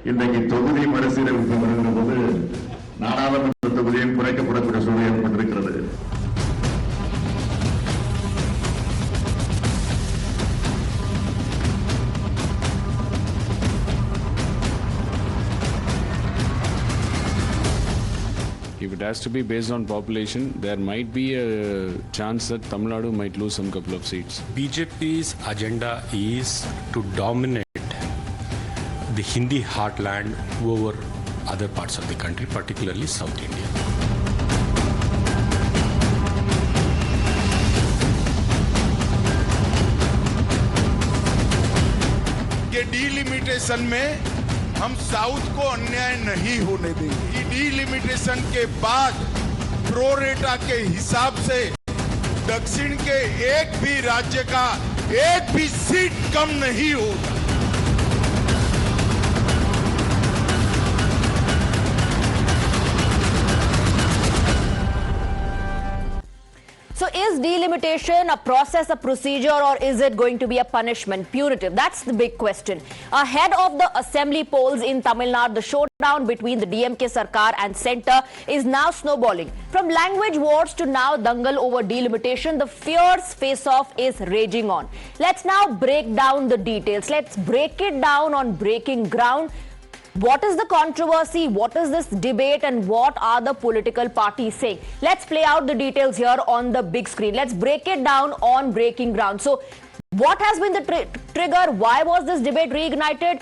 இன்றைக்கு தொகுதி மறுசீரமைப்பு வருகிற போது நாடாளுமன்ற தொகுதியும் குறைக்கப்படக்கூடிய சூழல் ஏற்பட்டிருக்கிறது. If it has to be based on population, there might be a chance that Tamil Nadu might lose some couple of seats. BJP's agenda is to dominate the Hindi heartland over other parts of the country, particularly South India. ये delimitation में हम south को अन्याय नहीं होने देंगे। Delimitation के बाद प्रोरेटा के हिसाब से दक्षिण के एक भी राज्य का एक भी सीट कम नहीं होगा। So is delimitation a process, a procedure, or is it going to be a punishment, punitive? That's the big question. Ahead of the assembly polls in Tamil Nadu, the showdown between the DMK Sarkar and centre is now snowballing. From language wars to now dangal over delimitation, the fierce face-off is raging on. Let's now break down the details. Let's break it down on breaking ground. What is the controversy? What is this debate? And what are the political parties saying? Let's play out the details here on the big screen. Let's break it down on breaking ground. So, what has been the trigger? Why was this debate reignited?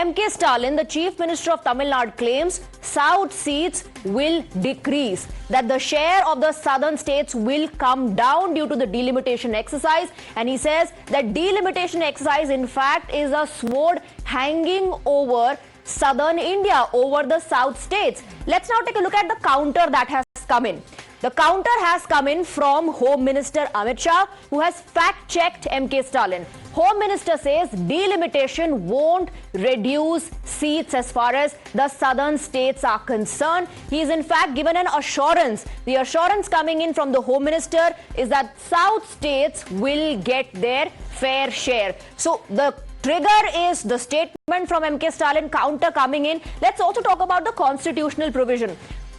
M.K. Stalin, the Chief Minister of Tamil Nadu, claims South seats will decrease, that the share of the southern states will come down due to the delimitation exercise. And he says that delimitation exercise, in fact, is a sword hanging over southern India, over the south states. Let's now take a look at the counter that has come in. The counter has come in from Home Minister Amit Shah, who has fact-checked M.K. Stalin. Home Minister says delimitation won't reduce seats as far as the southern states are concerned. He is in fact given an assurance. The assurance coming in from the Home Minister is that south states will get their fair share. So the trigger is the statement from M.K. Stalin, counter coming in. Let's also talk about the constitutional provision.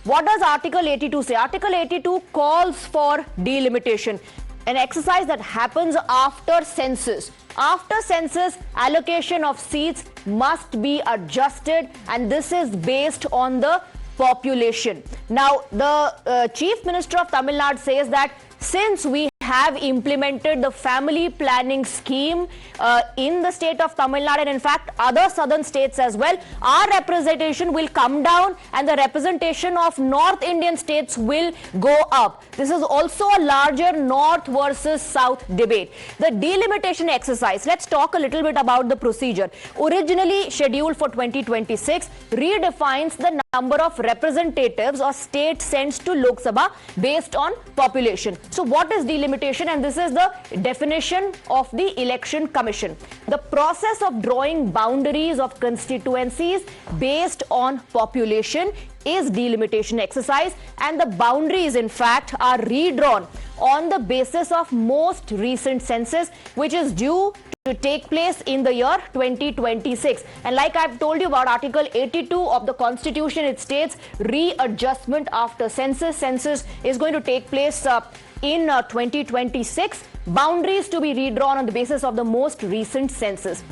What does Article 82 say? Article 82 calls for delimitation, an exercise that happens after census. After census, allocation of seats must be adjusted, and this is based on the population. Now, the Chief Minister of Tamil Nadu says that since we have implemented the family planning scheme in the state of Tamil Nadu and in fact other southern states as well, our representation will come down and the representation of North Indian states will go up. This is also a larger North versus South debate. The delimitation exercise, let's talk a little bit about the procedure. Originally scheduled for 2026, redefines the number of representatives or state sends to Lok Sabha based on population. So what is delimitation? And this is the definition of the Election Commission. The process of drawing boundaries of constituencies based on population is delimitation exercise, and the boundaries in fact are redrawn on the basis of most recent census, which is due to take place in the year 2026. And like I've told you about Article 82 of the Constitution, it states readjustment after census. Census is going to take place in 2026. Boundaries to be redrawn on the basis of the most recent census.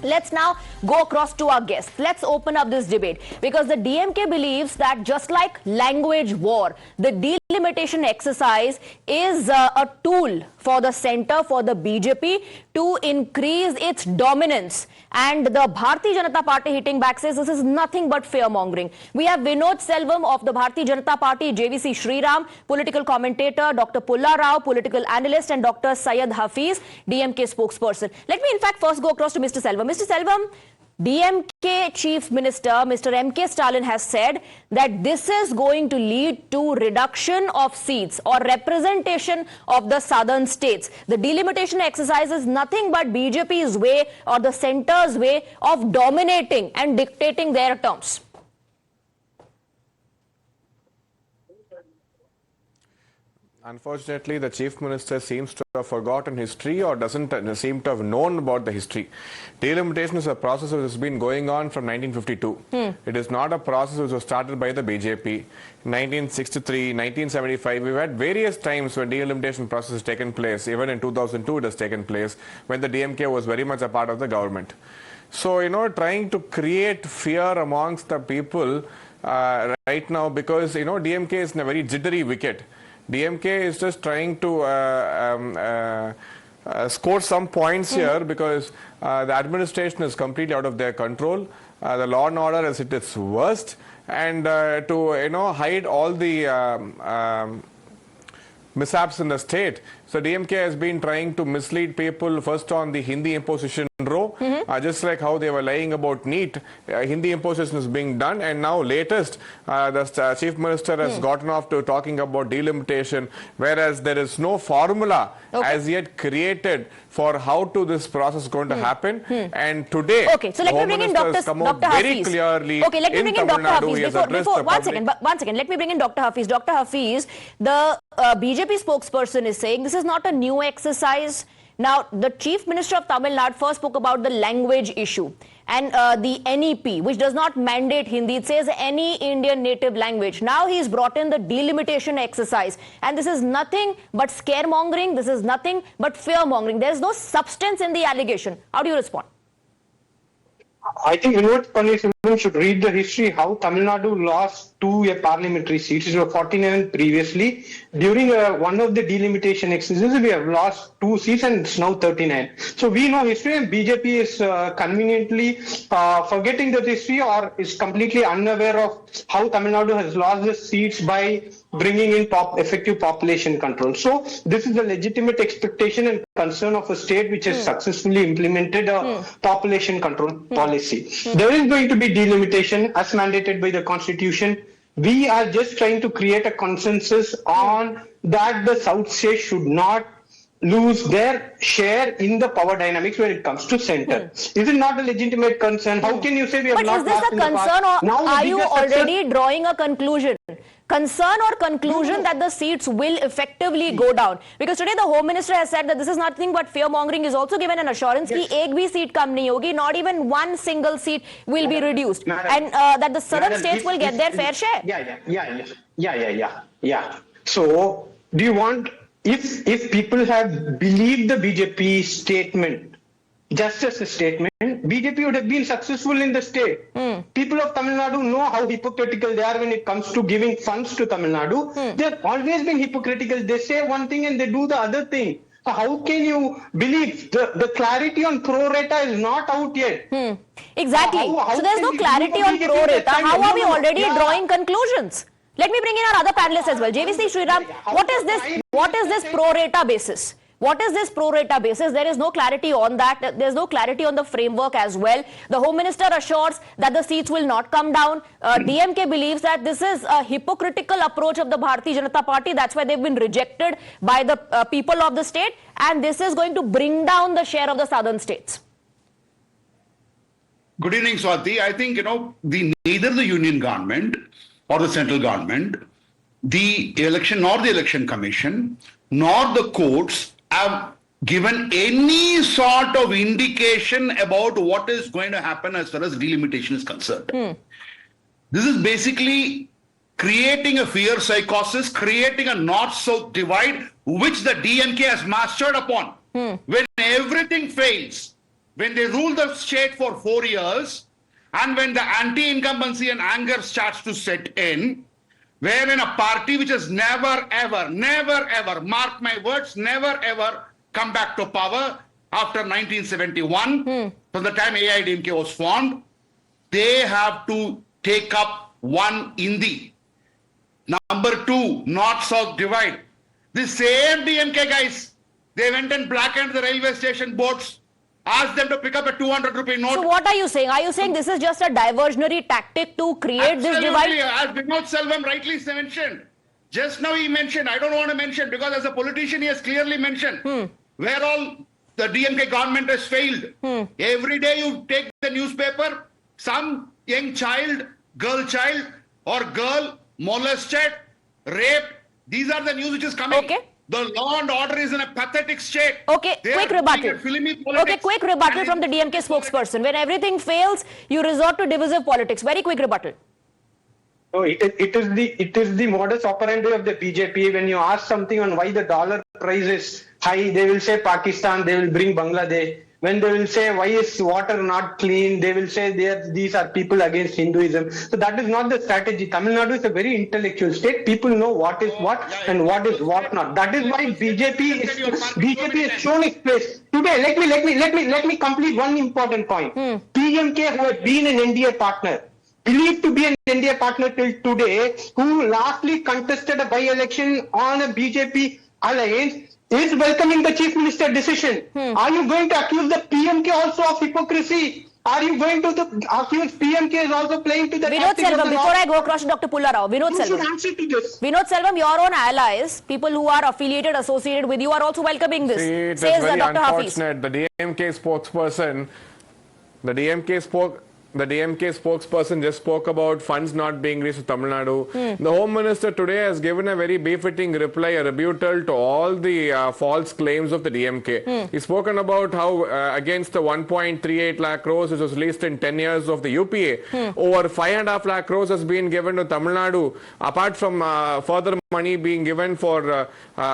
Let's now go across to our guests. Let's open up this debate because the DMK believes that just like language war, the delimitation exercise is a tool for the centre, for the BJP to increase its dominance. And the Bharatiya Janata Party hitting back says this is nothing but fear-mongering. We have Vinod Selvam of the Bharatiya Janata Party, JVC Sriram, political commentator, Dr. Pulla Rao, political analyst, and Dr. Syed Hafiz, DMK spokesperson. Let me in fact first go across to Mr. Selvam. Mr. Selvam, DMK Chief Minister, Mr. M.K. Stalin has said that this is going to lead to reduction of seats or representation of the southern states. The delimitation exercise is nothing but BJP's way or the centre's way of dominating and dictating their terms. Unfortunately, the Chief Minister seems to have forgotten history or doesn't seem to have known about the history. Delimitation is a process which has been going on from 1952. It is not a process which was started by the BJP. 1963, 1975, we've had various times when delimitation process has taken place. Even in 2002 it has taken place when the DMK was very much a part of the government. So, trying to create fear amongst the people right now because, DMK is in a very jittery wicket. DMK is just trying to score some points here because the administration is completely out of their control. The law and order is at its worst, and to hide all the mishaps in the state. So DMK has been trying to mislead people first on the Hindi imposition row, just like how they were lying about NEET. Hindi imposition is being done, and now latest the Chief Minister has gotten off to talking about delimitation, whereas there is no formula as yet created for how to this process is going to happen. And today, so let me bring in Dr. very Hafiz. clearly Let me bring in Dr. Hafiz. One second, let me bring in Dr. Hafiz. Dr. Hafiz, the BJP spokesperson is saying this is not a new exercise. Now, the Chief Minister of Tamil Nadu first spoke about the language issue and the NEP, which does not mandate Hindi. It says any Indian native language. Now he's brought in the delimitation exercise. And this is nothing but scaremongering. This is nothing but fear-mongering. There is no substance in the allegation. How do you respond? I think Panelists should read the history how Tamil Nadu lost 2 parliamentary seats. It was 49 previously. During one of the delimitation exercises, we have lost 2 seats and it's now 39. So we know history, and BJP is conveniently forgetting that history or is completely unaware of how Tamil Nadu has lost the seats by bringing in effective population control. So this is a legitimate expectation and concern of a state which has successfully implemented a population control policy. There is going to be delimitation as mandated by the constitution. We are just trying to create a consensus on that the South state should not lose their share in the power dynamics when it comes to center. Is it not a legitimate concern? How can you say we have But not is this lost a in the concern, past? or Now are the you biggest already drawing a conclusion? Concern or conclusion that the seats will effectively go down? Because today the Home Minister has said that this is nothing but fear-mongering. Is also given an assurance that ek bhi seat kam nahi hogi, not even one single seat will be reduced, and that the southern states will get their fair share. Yeah. So, do you want, if people have believed the BJP statement just as a statement, BJP would have been successful in the state. People of Tamil Nadu know how hypocritical they are when it comes to giving funds to Tamil Nadu. They have always been hypocritical. They say one thing and they do the other thing. So how can you believe the clarity on pro rata is not out yet? Exactly. How So there's no can clarity you on BJP pro rata. stand How alone? are we already Yeah. drawing conclusions? Let me bring in our other panelists as well. JVC Sriram, what is this pro rata basis? What is this pro rata basis? There is no clarity on that. There is no clarity on the framework as well. The Home Minister assures that the seats will not come down. DMK believes that this is a hypocritical approach of the Bharatiya Janata Party. That's why they've been rejected by the people of the state. And this is going to bring down the share of the southern states. Good evening, Swati. I think, neither the union government or the central government, the election nor the election commission, nor the courts have given any sort of indication about what is going to happen as far as delimitation is concerned. This is basically creating a fear psychosis, creating a north-south divide, which the DMK has mastered upon. When everything fails, when they rule the state for 4 years, and when the anti-incumbency and anger starts to set in, wherein a party which has never ever, mark my words, never ever come back to power after 1971, from the time AIDMK was formed, they have to take up one Hindi. Number 2, north-south divide. The same DMK guys, they went and blackened the railway station boards, asked them to pick up a 200 rupee note. So what are you saying? Are you saying this is just a diversionary tactic to create this divide? As Vinod Selvam rightly mentioned. Just now he mentioned, I don't want to mention because as a politician he has clearly mentioned where all the DMK government has failed. Every day you take the newspaper, some young child, girl child or girl molested, raped, These are the news which is coming. Okay. The law and order is in a pathetic state. Okay, They quick are doing rebuttal. a filmy politics. Okay, quick rebuttal And from the DMK spokesperson. When everything fails, you resort to divisive politics. Very quick rebuttal. No, it is the modus operandi of the BJP. When you ask something on why the dollar price is high, they will say Pakistan, they will bring Bangladesh. When they will say why is water not clean, they will say these are people against Hinduism. So that is not the strategy. Tamil Nadu is a very intellectual state. People know what is what and what is what not. That is why BJP has shown its place. Today, let me complete one important point. PMK, who had been an NDA partner, believed to be an NDA partner till today, who lastly contested a by-election on a BJP alliance, is welcoming the Chief Minister decision. Are you going to accuse the PMK also of hypocrisy? Are you going to accuse PMK is also playing to the Vinod tactics of Selvam, the before North? I go across to Dr. Pulla Rao, Vinod You should Selvam. answer to this. Vinod Selvam, your own allies, people who are affiliated, associated with you, are also welcoming this. See, it is Says very Dr. Hafiz. unfortunate. The DMK spokesperson just spoke about funds not being reached to Tamil Nadu. The Home Minister today has given a very befitting reply, a rebuttal to all the false claims of the DMK. He's spoken about how against the 1.38 lakh crores which was released in 10 years of the UPA, over 5.5 lakh crores has been given to Tamil Nadu, apart from further money being given for a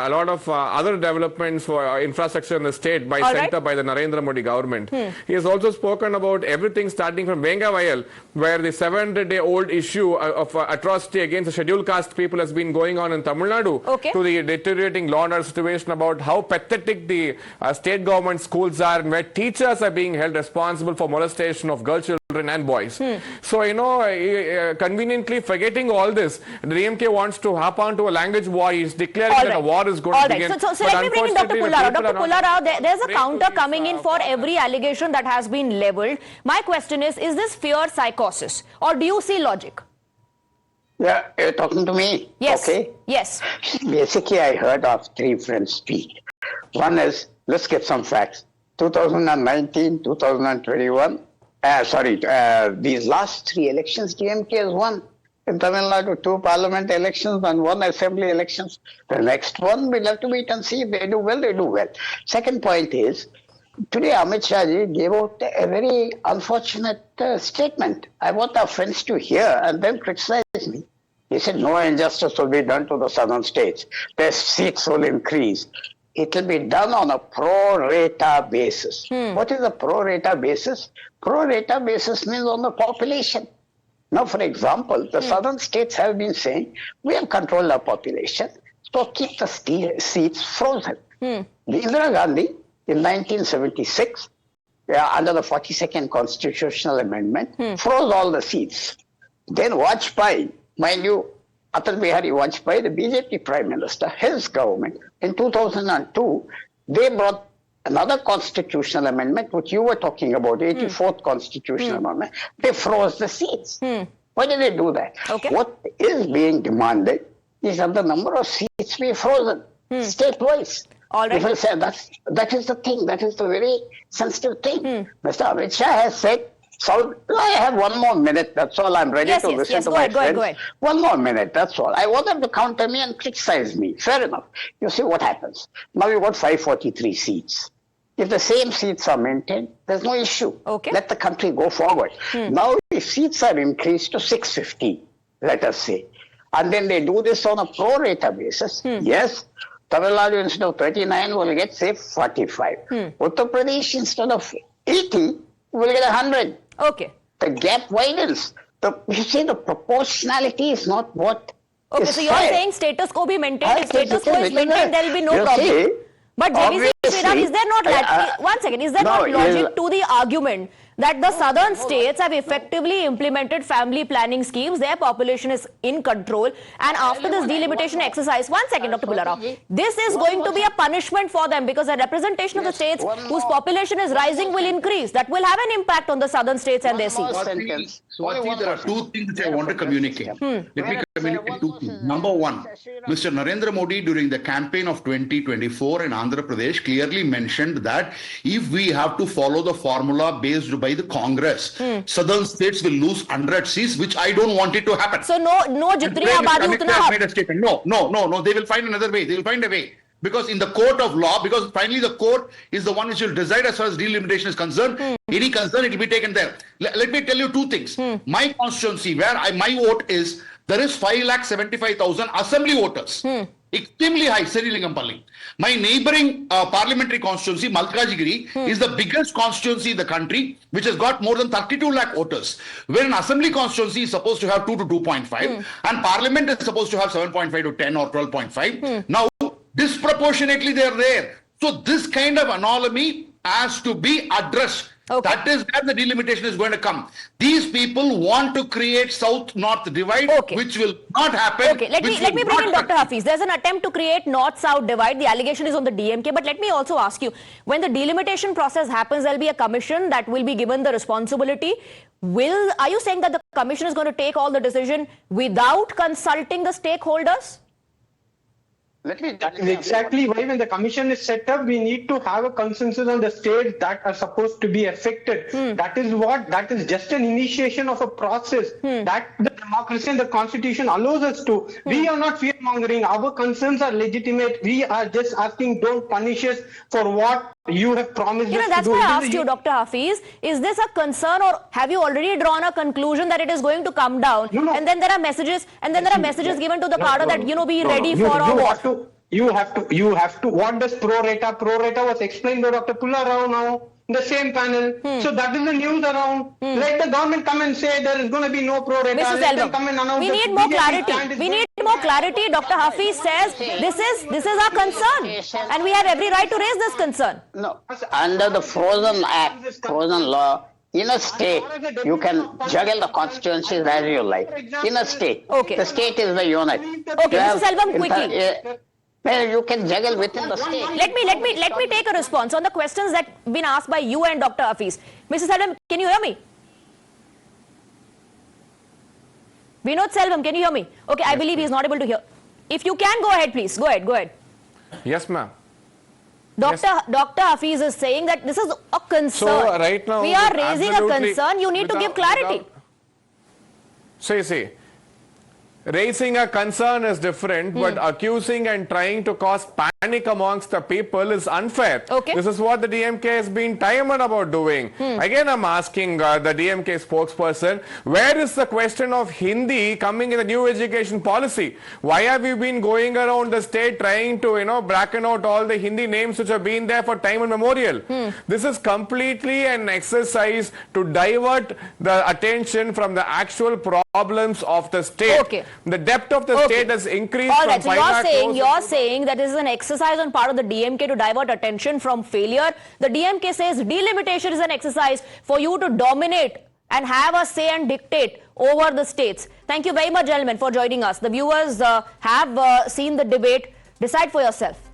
lot of other developments for infrastructure in the state by by the Narendra Modi government. He has also spoken about everything starting from Vengavayal, where the 700-day-old issue of atrocity against the scheduled caste people has been going on in Tamil Nadu, to the deteriorating law and order situation, about how pathetic the state government schools are and where teachers are being held responsible for molestation of girl children and boys. So, you know, conveniently forgetting all this, the DMK wants to hop on to a language war. He's declaring that a war is going to begin. So let me bring in Dr. Pulla Rao. Dr. Pulla Rao, there's a counter coming in for every allegation that has been leveled. My question is this fear psychosis or do you see logic? Yeah, you're talking to me? Yes. Okay. Yes. Basically, I heard of three friends speak. One is, let's get some facts. 2019, 2021, these last three elections, DMK has won. In Tamil Nadu, 2 parliament elections and 1 assembly elections. The next one, we'll have to wait and see. If they do well, they do well. Second point is, today Amit Shah gave out a very unfortunate statement. I want our friends to hear and then criticize me. He said, no injustice will be done to the southern states. Their seats will increase. It will be done on a pro rata basis. What is a pro rata basis? Pro rata basis means on the population. Now, for example, the southern states have been saying, we have controlled our population, so keep the seats frozen. Indira Gandhi, in 1976, under the 42nd constitutional amendment, froze all the seats. Then Vajpayee, mind you, Atal Bihari Vajpayee, the BJP Prime Minister, his government, in 2002, they brought another constitutional amendment, which you were talking about, 84th constitutional amendment. They froze the seats. Why did they do that? What is being demanded is that the number of seats be frozen, state-wise. People say that is the thing, that is the very sensitive thing. Mr. Amit Shah has said, so I have one more minute, that's all. I'm ready to listen to my friends. Go ahead. One more minute, that's all. I want them to counter me and criticize me. Fair enough. You see what happens. Now we've got 543 seats. If the same seats are maintained, there's no issue. Let the country go forward. Now if seats are increased to 650, let us say, and then they do this on a pro rata basis, yes, Tamil Nadu instead of 39 will get, say, 45. Uttar Pradesh instead of 80 will get 100. The gap widens. You see, the proportionality is not what is so you're saying status quo be maintained. If status quo is maintained, there will be no problem. See, but JVC Sriram, is there not one second, is there not logic to the argument that the southern states have effectively implemented family planning schemes, their population is in control, and after this delimitation exercise, one second, Dr. Pulla Rao, this is going to be a punishment for them because the representation of the states whose population is rising will increase. That will have an impact on the southern states and their seats. Swati, there are two things which I want to communicate. Let me communicate two things. Number one, Mr. Narendra Modi during the campaign of 2024 in Andhra Pradesh clearly mentioned that if we have to follow the formula based by the Congress, southern states will lose 100 seats, which I don't want it to happen. So no jitni abadi utna made a statement. No. They will find another way. They will find a way. Because in the court of law, because finally the court is the one which will decide as far as delimitation is concerned. Any concern, it will be taken there. Let me tell you two things. My constituency, where my vote is, there is 5,75,000 assembly voters. Extremely high, Seringampalli. My neighboring parliamentary constituency, Malkajgiri, is the biggest constituency in the country, which has got more than 32 lakh voters. Where an assembly constituency is supposed to have 2 to 2.5, and parliament is supposed to have 7.5 to 10 or 12.5. Now, disproportionately they are there. So this kind of anomaly has to be addressed. Okay. That is where the delimitation is going to come. These people want to create South-North divide, which will not happen. Okay, let me bring in Dr. Hafiz. There's an attempt to create North-South divide. The allegation is on the DMK. But let me also ask you, when the delimitation process happens, there'll be a commission that will be given the responsibility. Are you saying that the commission is going to take all the decision without consulting the stakeholders? That is exactly why when the commission is set up, we need to have a consensus on the states that are supposed to be affected. That is just an initiation of a process that the democracy and the constitution allows us to. We are not fear mongering. Our concerns are legitimate. We are just asking, don't punish us for what you have promised us to do. That's why I asked you, Dr. Hafiz, is this a concern, or have you already drawn a conclusion that it is going to come down? No. And then there are messages, given to the cadre that, be ready for a war. You have to. What does pro rata? Pro rata was explained by Dr. Pulla Rao now in the same panel. So that is the news around. Let the government come and say there is going to be no pro rata. Mr. Let them come and announce. We need more clarity. We need more clarity. Dr. Hafiz says this is our concern, and we have every right to raise this concern. No, under the Frozen Act, Frozen Law, in a state, you can juggle the constituencies as you like. In a state, the state is the unit. Okay, Mr. Selvam, quickly. You can juggle within the state. Let me take a response on the questions that have been asked by you and Dr. Hafiz. Mr. Selvam, can you hear me? Vinod Selvam, can you hear me? Okay, I believe he is not able to hear. If you can, go ahead, please. Go ahead. Yes, ma'am. Dr. Hafiz is saying that this is a concern. So right now, we are raising a concern. You need to give clarity. See, raising a concern is different, but accusing and trying to cause panic amongst the people is unfair. Okay. This is what the DMK has been timed about doing. Again, I'm asking the DMK spokesperson, where is the question of Hindi coming in the new education policy? Why have you been going around the state trying to, bracken out all the Hindi names which have been there for time immemorial? This is completely an exercise to divert the attention from the actual problems of the state. Okay. The depth of the state has increased. All right, from so you're saying that this is an exercise on part of the DMK to divert attention from failure. The DMK says delimitation is an exercise for you to dominate and have a say and dictate over the states. Thank you very much, gentlemen, for joining us. The viewers have seen the debate. Decide for yourself.